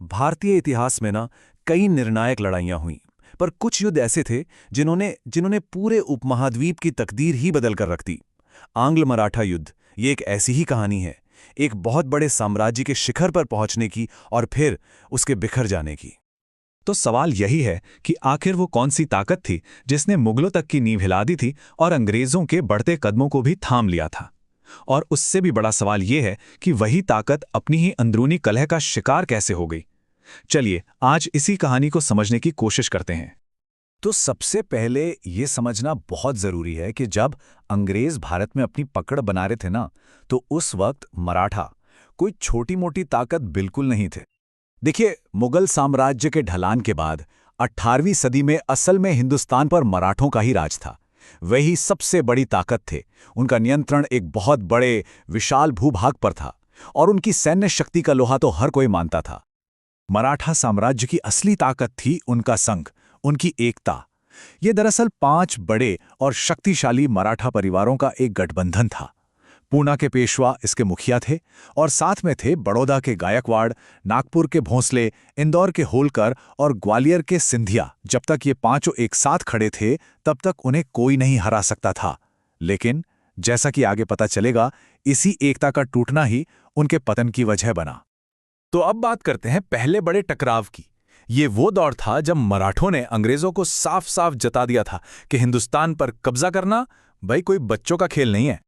भारतीय इतिहास में ना कई निर्णायक लड़ाइयां हुईं, पर कुछ युद्ध ऐसे थे जिन्होंने जिन्होंने पूरे उपमहाद्वीप की तकदीर ही बदल कर रख दी। आंग्ल मराठा युद्ध ये एक ऐसी ही कहानी है, एक बहुत बड़े साम्राज्य के शिखर पर पहुंचने की और फिर उसके बिखर जाने की। तो सवाल यही है कि आखिर वो कौन सी ताकत थी जिसने मुगलों तक की नींव हिला दी थी और अंग्रेजों के बढ़ते कदमों को भी थाम लिया था। और उससे भी बड़ा सवाल ये है कि वही ताकत अपनी ही अंदरूनी कलह का शिकार कैसे हो गई। चलिए आज इसी कहानी को समझने की कोशिश करते हैं। तो सबसे पहले ये समझना बहुत जरूरी है कि जब अंग्रेज भारत में अपनी पकड़ बना रहे थे ना, तो उस वक्त मराठा कोई छोटी मोटी ताकत बिल्कुल नहीं थे। देखिए, मुगल साम्राज्य के ढलान के बाद 18वीं सदी में असल में हिंदुस्तान पर मराठों का ही राज था। वही सबसे बड़ी ताकत थे। उनका नियंत्रण एक बहुत बड़े विशाल भूभाग पर था और उनकी सैन्य शक्ति का लोहा तो हर कोई मानता था। मराठा साम्राज्य की असली ताकत थी उनका संघ, उनकी एकता। ये दरअसल 5 बड़े और शक्तिशाली मराठा परिवारों का एक गठबंधन था। पूना के पेशवा इसके मुखिया थे और साथ में थे बड़ौदा के गायकवाड़, नागपुर के भोंसले, इंदौर के होलकर और ग्वालियर के सिंधिया। जब तक ये पांचों एक साथ खड़े थे तब तक उन्हें कोई नहीं हरा सकता था। लेकिन जैसा कि आगे पता चलेगा, इसी एकता का टूटना ही उनके पतन की वजह बना। तो अब बात करते हैं पहले बड़े टकराव की। ये वो दौर था जब मराठों ने अंग्रेजों को साफ साफ जता दिया था कि हिंदुस्तान पर कब्जा करना भाई कोई बच्चों का खेल नहीं है।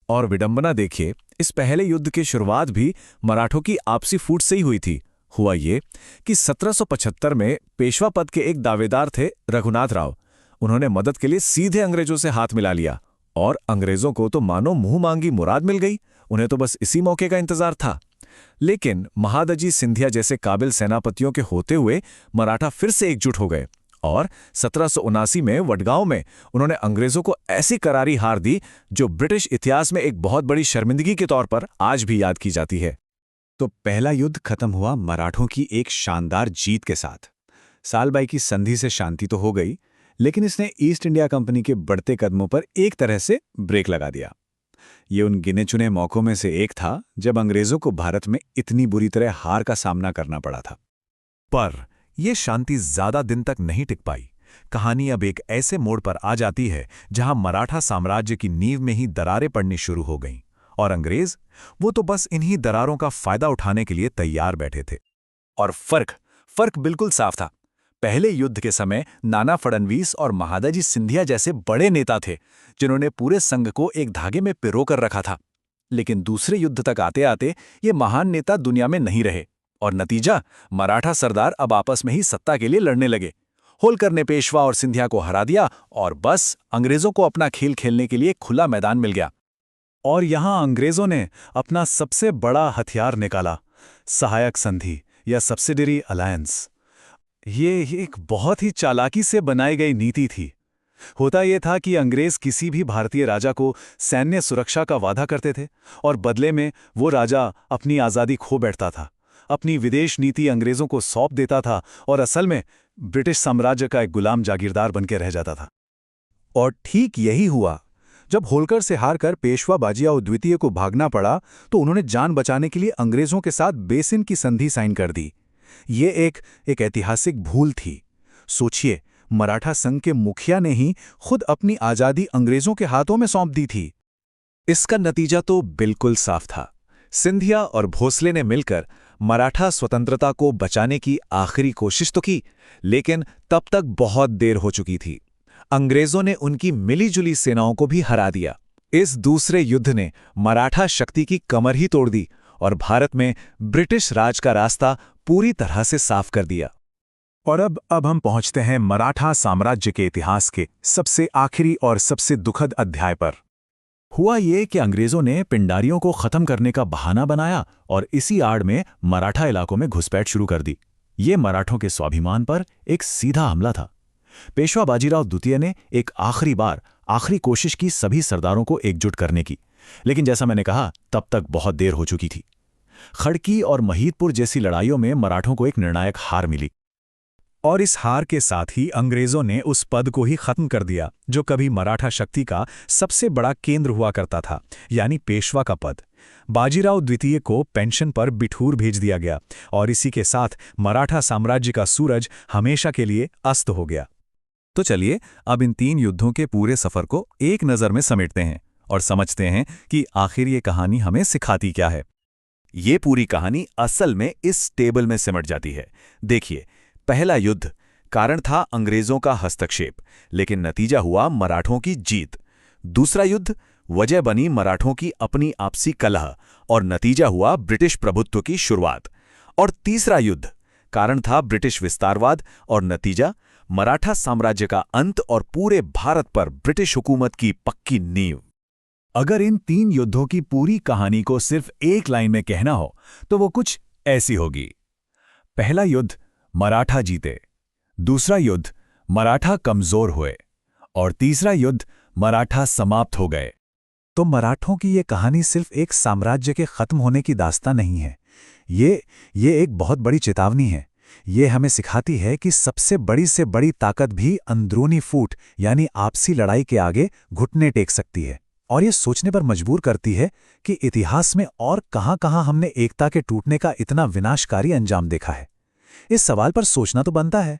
और विडंबना देखिए, इस पहले युद्ध की शुरुआत भी मराठों की आपसी फूट से ही हुई थी। हुआ ये कि 1775 में पेशवा पद के एक दावेदार थे रघुनाथ राव। उन्होंने मदद के लिए सीधे अंग्रेजों से हाथ मिला लिया और अंग्रेजों को तो मानो मुंह मांगी मुराद मिल गई। उन्हें तो बस इसी मौके का इंतजार था। लेकिन महादजी सिंधिया जैसे काबिल सेनापतियों के होते हुए मराठा फिर से एकजुट हो गए और 1779 में वडगांव में उन्होंने अंग्रेजों को ऐसी करारी हार दी जो ब्रिटिश इतिहास में एक बहुत बड़ी शर्मिंदगी के तौर पर आज भी याद की जाती है। तो पहला युद्ध खत्म हुआ मराठों की एक शानदार जीत के साथ। सालबाई की संधि से शांति तो हो गई, लेकिन इसने ईस्ट इंडिया कंपनी के बढ़ते कदमों पर एक तरह से ब्रेक लगा दिया। ये उन गिने चुने मौकों में से एक था जब अंग्रेजों को भारत में इतनी बुरी तरह हार का सामना करना पड़ा था। पर यह शांति ज्यादा दिन तक नहीं टिक पाई। कहानी अब एक ऐसे मोड़ पर आ जाती है जहां मराठा साम्राज्य की नींव में ही दरारें पड़नी शुरू हो गईं और अंग्रेज वो तो बस इन्हीं दरारों का फायदा उठाने के लिए तैयार बैठे थे। और फर्क बिल्कुल साफ था। पहले युद्ध के समय नाना फडणवीस और महादजी सिंधिया जैसे बड़े नेता थे जिन्होंने पूरे संघ को एक धागे में पिरो कर रखा था। लेकिन दूसरे युद्ध तक आते आते ये महान नेता दुनिया में नहीं रहे और नतीजा, मराठा सरदार अब आपस में ही सत्ता के लिए लड़ने लगे। होलकर ने पेशवा और सिंधिया को हरा दिया और बस अंग्रेजों को अपना खेल खेलने के लिए खुला मैदान मिल गया। और यहां अंग्रेजों ने अपना सबसे बड़ा हथियार निकाला, सहायक संधि या सब्सिडरी अलायंस। ये एक बहुत ही चालाकी से बनाई गई नीति थी। होता यह था कि अंग्रेज किसी भी भारतीय राजा को सैन्य सुरक्षा का वादा करते थे और बदले में वो राजा अपनी आज़ादी खो बैठता था, अपनी विदेश नीति अंग्रेजों को सौंप देता था और असल में ब्रिटिश साम्राज्य का एक गुलाम जागीरदार बनकर रह जाता था। और ठीक यही हुआ। जब होलकर से हारकर पेशवा बाजीराव द्वितीय को भागना पड़ा तो उन्होंने जान बचाने के लिए अंग्रेजों के साथ बेसिन की संधि साइन कर दी। ये एक ऐतिहासिक भूल थी। सोचिए, मराठा संघ के मुखिया ने ही खुद अपनी आज़ादी अंग्रेजों के हाथों में सौंप दी थी। इसका नतीजा तो बिल्कुल साफ था। सिंधिया और भोसले ने मिलकर मराठा स्वतंत्रता को बचाने की आखिरी कोशिश तो की, लेकिन तब तक बहुत देर हो चुकी थी। अंग्रेजों ने उनकी मिलीजुली सेनाओं को भी हरा दिया। इस दूसरे युद्ध ने मराठा शक्ति की कमर ही तोड़ दी और भारत में ब्रिटिश राज का रास्ता पूरी तरह से साफ कर दिया। और अब हम पहुंचते हैं मराठा साम्राज्य के इतिहास के सबसे आखिरी और सबसे दुखद अध्याय पर। हुआ ये कि अंग्रेजों ने पिंडारियों को खत्म करने का बहाना बनाया और इसी आड़ में मराठा इलाकों में घुसपैठ शुरू कर दी। ये मराठों के स्वाभिमान पर एक सीधा हमला था। पेशवा बाजीराव द्वितीय ने एक आखिरी कोशिश की सभी सरदारों को एकजुट करने की, लेकिन जैसा मैंने कहा तब तक बहुत देर हो चुकी थी। खड़की और महीदपुर जैसी लड़ाइयों में मराठों को एक निर्णायक हार मिली और इस हार के साथ ही अंग्रेजों ने उस पद को ही खत्म कर दिया जो कभी मराठा शक्ति का सबसे बड़ा केंद्र हुआ करता था, यानी पेशवा का पद। बाजीराव द्वितीय को पेंशन पर बिठूर भेज दिया गया और इसी के साथ मराठा साम्राज्य का सूरज हमेशा के लिए अस्त हो गया। तो चलिए अब इन 3 युद्धों के पूरे सफर को एक नज़र में समेटते हैं और समझते हैं कि आखिर ये कहानी हमें सिखाती क्या है। ये पूरी कहानी असल में इस टेबल में सिमट जाती है। देखिए, पहला युद्ध कारण था अंग्रेजों का हस्तक्षेप, लेकिन नतीजा हुआ मराठों की जीत। दूसरा युद्ध वजह बनी मराठों की अपनी आपसी कलह और नतीजा हुआ ब्रिटिश प्रभुत्व की शुरुआत। और तीसरा युद्ध कारण था ब्रिटिश विस्तारवाद और नतीजा मराठा साम्राज्य का अंत और पूरे भारत पर ब्रिटिश हुकूमत की पक्की नींव। अगर इन 3 युद्धों की पूरी कहानी को सिर्फ एक लाइन में कहना हो तो वो कुछ ऐसी होगी। पहला युद्ध मराठा जीते, दूसरा युद्ध मराठा कमजोर हुए और तीसरा युद्ध मराठा समाप्त हो गए। तो मराठों की ये कहानी सिर्फ एक साम्राज्य के खत्म होने की दास्तान नहीं है। ये एक बहुत बड़ी चेतावनी है। ये हमें सिखाती है कि सबसे बड़ी से बड़ी ताकत भी अंदरूनी फूट यानी आपसी लड़ाई के आगे घुटने टेक सकती है। और ये सोचने पर मजबूर करती है कि इतिहास में और कहां-कहां हमने एकता के टूटने का इतना विनाशकारी अंजाम देखा है। इस सवाल पर सोचना तो बनता है।